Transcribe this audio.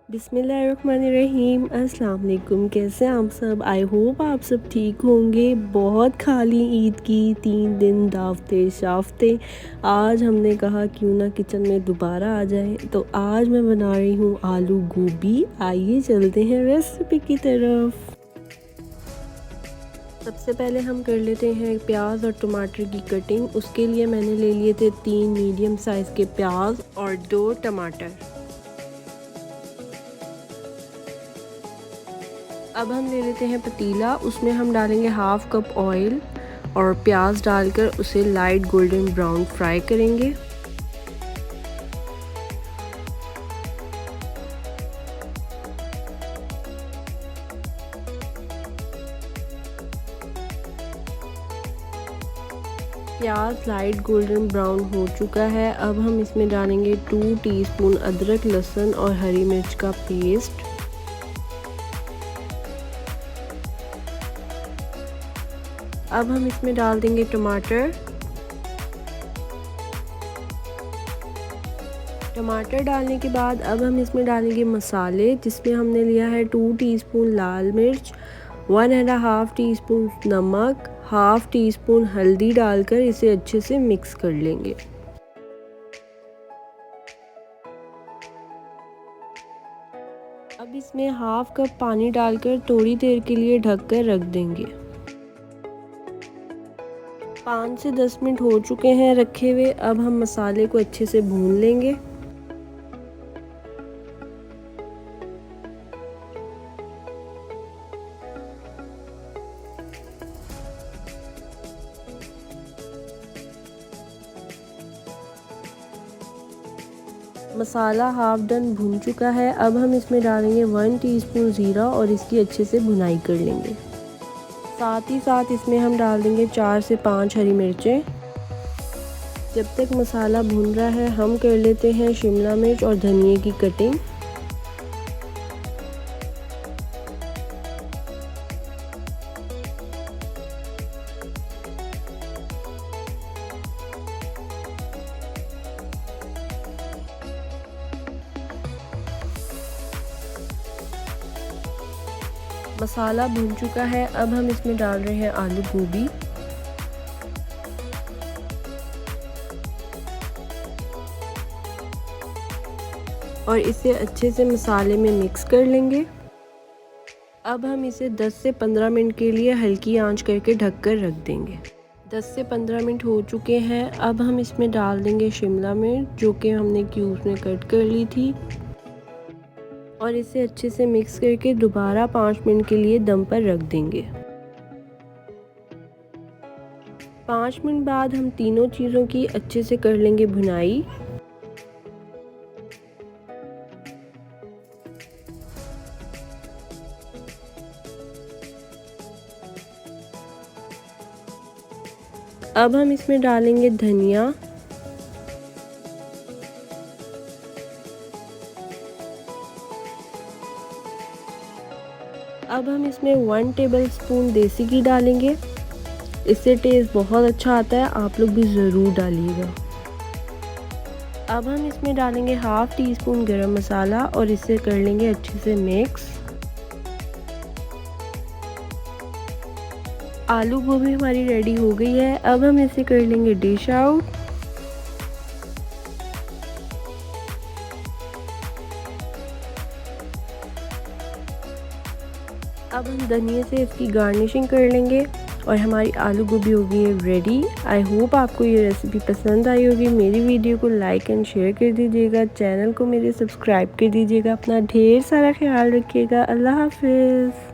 बिस्मिल्लाहिर्रहमानिर्रहीम। अस्सलाम वालेकुम। कैसे हैं आप सब? आई होप आप सब ठीक होंगे। बहुत खाली ईद की 3 दिन दावते शाफ्ते। आज हमने कहा क्यों ना किचन में दोबारा आ जाए, तो आज मैं बना रही हूँ आलू गोभी। आइए चलते हैं रेसिपी की तरफ। सबसे पहले हम कर लेते हैं प्याज और टमाटर की कटिंग। उसके लिए मैंने ले लिए थे 3 मीडियम साइज़ के प्याज और 2 टमाटर। अब हम ले लेते हैं पतीला, उसमें हम डालेंगे हाफ कप ऑयल और प्याज डालकर उसे लाइट गोल्डन ब्राउन फ्राई करेंगे। प्याज लाइट गोल्डन ब्राउन हो चुका है। अब हम इसमें डालेंगे 2 टीस्पून अदरक लहसुन और हरी मिर्च का पेस्ट। अब हम इसमें डाल देंगे टमाटर। टमाटर डालने के बाद अब हम इसमें डालेंगे मसाले, जिसमें हमने लिया है 2 टीस्पून लाल मिर्च, 1.5 टीस्पून नमक, हाफ टी स्पून हल्दी डालकर इसे अच्छे से मिक्स कर लेंगे। अब इसमें हाफ कप पानी डालकर थोड़ी देर के लिए ढककर रख देंगे। 5 से 10 मिनट हो चुके हैं रखे हुए। अब हम मसाले को अच्छे से भून लेंगे। मसाला हाफ डन भून चुका है। अब हम इसमें डालेंगे 1 टीस्पून ज़ीरा और इसकी अच्छे से भुनाई कर लेंगे। साथ ही साथ इसमें हम डाल देंगे 4 से 5 हरी मिर्चें। जब तक मसाला भून रहा है हम कर लेते हैं शिमला मिर्च और धनिए की कटिंग। मसाला भून चुका है। अब हम इसमें डाल रहे हैं आलू गोभी। और इसे अच्छे से मसाले में मिक्स कर लेंगे। अब हम इसे 10 से 15 मिनट के लिए हल्की आंच करके ढककर रख देंगे। 10 से 15 मिनट हो चुके हैं। अब हम इसमें डाल देंगे शिमला मिर्च, जो कि हमने क्यूब्स में कट कर ली थी, और इसे अच्छे से मिक्स करके दोबारा 5 मिनट के लिए दम पर रख देंगे। 5 मिनट बाद हम तीनों चीज़ों की अच्छे से कर लेंगे भुनाई। अब हम इसमें डालेंगे धनिया, अब हम इसमें 1 टेबलस्पून देसी घी डालेंगे। इससे टेस्ट बहुत अच्छा आता है, आप लोग भी ज़रूर डालिएगा। अब हम इसमें डालेंगे हाफ टी स्पून गरम मसाला और इसे कर लेंगे अच्छे से मिक्स। आलू गोभी हमारी रेडी हो गई है। अब हम इसे कर लेंगे डिश आउट। अब हम धनिया से इसकी गार्निशिंग कर लेंगे और हमारी आलू गोभी हो गई है रेडी। आई होप आपको ये रेसिपी पसंद आई होगी। मेरी वीडियो को लाइक एंड शेयर कर दीजिएगा, चैनल को मेरे सब्सक्राइब कर दीजिएगा। अपना ढेर सारा ख्याल रखिएगा। अल्लाह हाफिज़।